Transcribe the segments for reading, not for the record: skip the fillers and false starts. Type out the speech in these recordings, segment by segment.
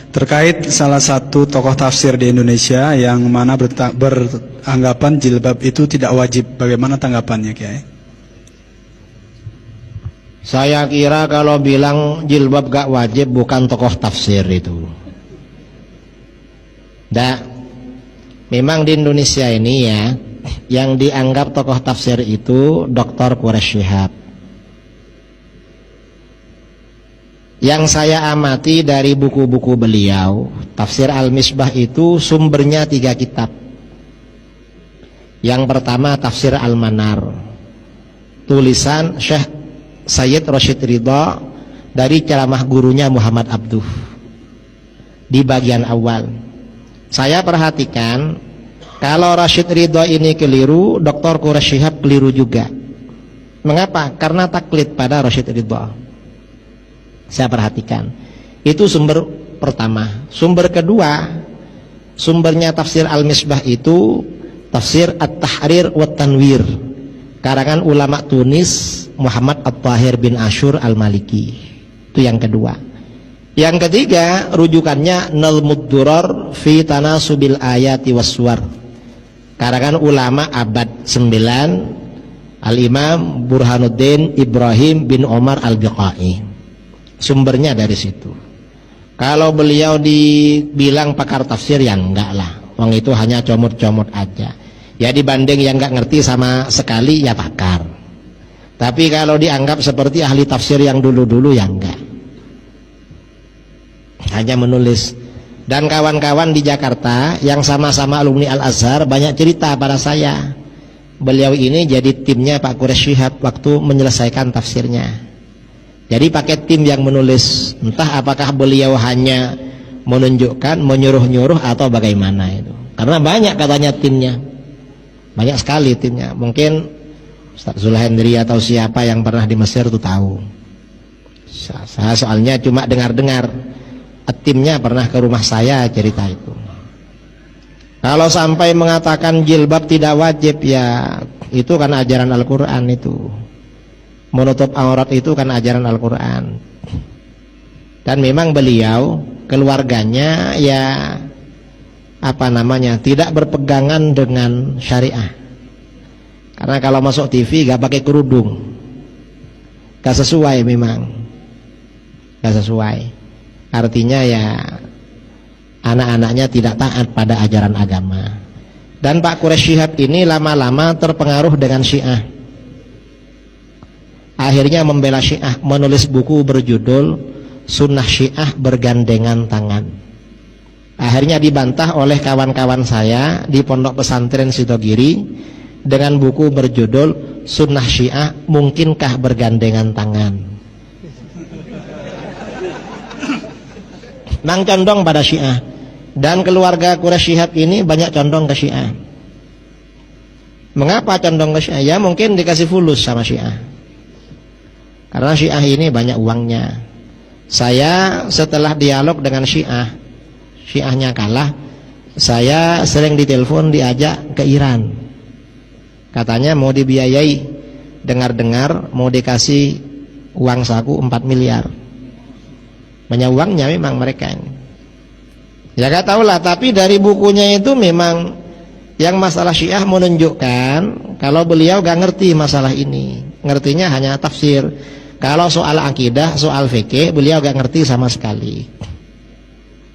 terkait salah satu tokoh tafsir di Indonesia yang mana beranggapan jilbab itu tidak wajib. Bagaimana tanggapannya, Kiai? Saya kira kalau bilang jilbab gak wajib bukan tokoh tafsir itu. Memang di Indonesia ini ya, yang dianggap tokoh tafsir itu Dr. Quraish Shihab. Yang saya amati dari buku-buku beliau, Tafsir Al-Misbah itu sumbernya 3 kitab. Yang pertama Tafsir Al-Manar, tulisan Syekh Sayyid Rashid Ridha dari ceramah gurunya Muhammad Abduh. Di bagian awal saya perhatikan, kalau Rashid Ridha ini keliru, Dr. Quraish Shihab keliru juga. Mengapa? Karena taklid pada Rashid Ridha. Saya perhatikan, itu sumber pertama. Sumber kedua, sumbernya Tafsir Al-Misbah itu Tafsir At-Tahrir wa Tanwir, karangan ulama Tunis Muhammad At-Tahir bin Ashur Al-Maliki. Itu yang kedua. Yang ketiga, rujukannya Nalmud Durar fi Tanasubil Ayati Waswar, karangan ulama abad 9 Al-Imam Burhanuddin Ibrahim bin Omar Al-Biqai. Sumbernya dari situ. Kalau beliau dibilang pakar tafsir, ya enggak lah, wong itu hanya comot-comot aja. Ya dibanding yang enggak ngerti sama sekali, ya pakar. Tapi kalau dianggap seperti ahli tafsir yang dulu-dulu, ya enggak, hanya menulis. Dan kawan-kawan di Jakarta yang sama-sama alumni Al-Azhar banyak cerita pada saya, beliau ini jadi timnya Pak Quraish Shihab waktu menyelesaikan tafsirnya. Jadi pakai tim yang menulis. Entah apakah beliau hanya menunjukkan, menyuruh-nyuruh atau bagaimana itu. Karena banyak katanya timnya, banyak sekali timnya. Mungkin Ustaz Zulhendri atau siapa yang pernah di Mesir itu tahu. Saya soalnya cuma dengar-dengar, timnya pernah ke rumah saya cerita itu. Kalau sampai mengatakan jilbab tidak wajib, ya itu kan ajaran Al-Quran itu. Menutup aurat itu kan ajaran Al-Quran. Dan memang beliau, keluarganya ya tidak berpegangan dengan syariah. Karena kalau masuk TV gak pakai kerudung, gak sesuai, memang gak sesuai. Artinya ya anak-anaknya tidak taat pada ajaran agama. Dan Pak Quraish Shihab ini lama-lama terpengaruh dengan Syiah. Akhirnya membela Syiah, menulis buku berjudul Sunnah Syiah Bergandengan Tangan. Akhirnya dibantah oleh kawan-kawan saya di Pondok Pesantren Sidogiri dengan buku berjudul Sunnah Syiah Mungkinkah Bergandengan Tangan. Nang condong pada Syiah. Dan keluarga Quraish Shihab ini banyak condong ke Syiah. Mengapa condong ke Syiah? Ya mungkin dikasih fulus sama Syiah. Karena Syiah ini banyak uangnya. Saya setelah dialog dengan Syiahnya kalah, saya sering ditelepon, diajak ke Iran. Katanya mau dibiayai, dengar-dengar mau dikasih uang saku 4 miliar. Banyak uangnya memang mereka ini. Ya gak tahulah, tapi dari bukunya itu memang yang masalah Syiah menunjukkan kalau beliau gak ngerti masalah ini. Ngertinya hanya tafsir. Kalau soal akidah, soal fikih, beliau gak ngerti sama sekali.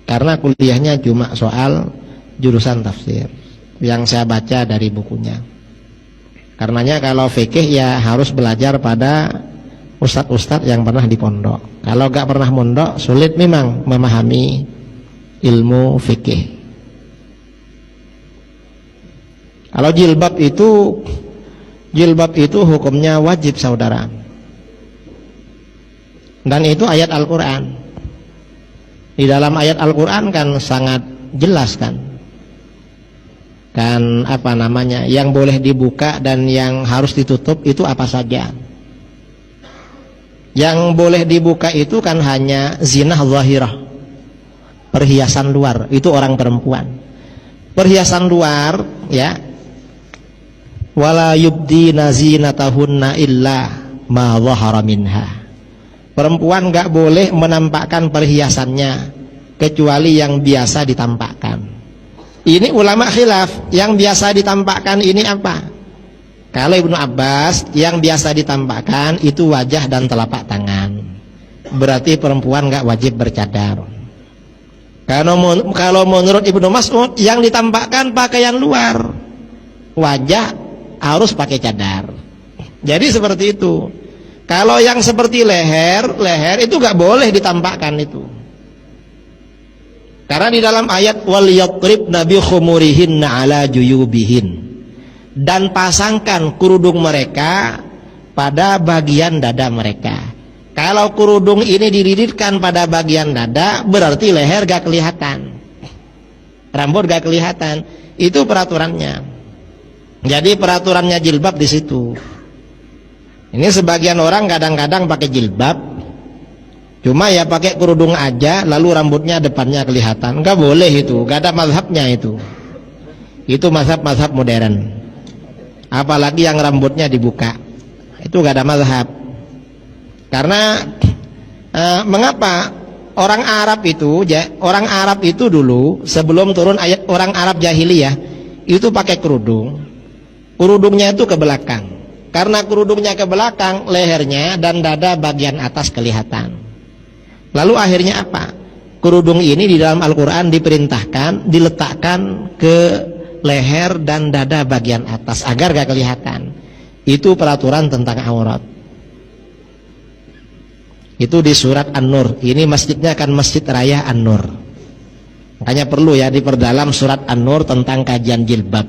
Karena kuliahnya cuma soal jurusan tafsir yang saya baca dari bukunya. Karenanya kalau fikih ya harus belajar pada ustadz-ustadz yang pernah di pondok. Kalau gak pernah mondok, sulit memang memahami ilmu fikih. Kalau jilbab itu hukumnya wajib, saudara. Dan itu ayat Al-Quran. Di dalam ayat Al-Quran kan sangat jelas kan yang boleh dibuka dan yang harus ditutup itu apa saja. Yang boleh dibuka itu kan hanya zinah zahirah, perhiasan luar, itu orang perempuan. Perhiasan luar ya, wala yubdina zinatahunna illa ma zahara minha. Perempuan gak boleh menampakkan perhiasannya kecuali yang biasa ditampakkan. Ini ulama khilaf, yang biasa ditampakkan ini apa? Kalau Ibnu Abbas, yang biasa ditampakkan itu wajah dan telapak tangan. Berarti perempuan nggak wajib bercadar. Kalau menurut Ibnu Mas'ud, yang ditampakkan pakaian luar, wajah harus pakai cadar. Jadi seperti itu. Kalau yang seperti leher itu nggak boleh ditampakkan itu. Karena di dalam ayat wal yadribna bi khumurihinna ala juyubihin, dan pasangkan kerudung mereka pada bagian dada mereka. Kalau kerudung ini dililitkan pada bagian dada, berarti leher gak kelihatan, rambut gak kelihatan. Itu peraturannya. Jadi peraturannya jilbab di situ. Ini sebagian orang kadang-kadang pakai jilbab, cuma ya pakai kerudung aja, lalu rambutnya depannya kelihatan. Enggak boleh itu, enggak ada mazhabnya itu. Itu mazhab-mazhab modern. Apalagi yang rambutnya dibuka, itu enggak ada mazhab. Karena mengapa orang Arab itu dulu sebelum turun ayat orang Arab jahiliyah itu pakai kerudung. Kerudungnya itu ke belakang. Karena kerudungnya ke belakang, lehernya dan dada bagian atas kelihatan. Lalu akhirnya apa? Kerudung ini di dalam Al-Quran diperintahkan diletakkan ke leher dan dada bagian atas agar gak kelihatan. Itu peraturan tentang aurat. Itu di surat An-Nur. Ini masjidnya kan Masjid Raya An-Nur. Makanya perlu ya diperdalam surat An-Nur tentang kajian jilbab.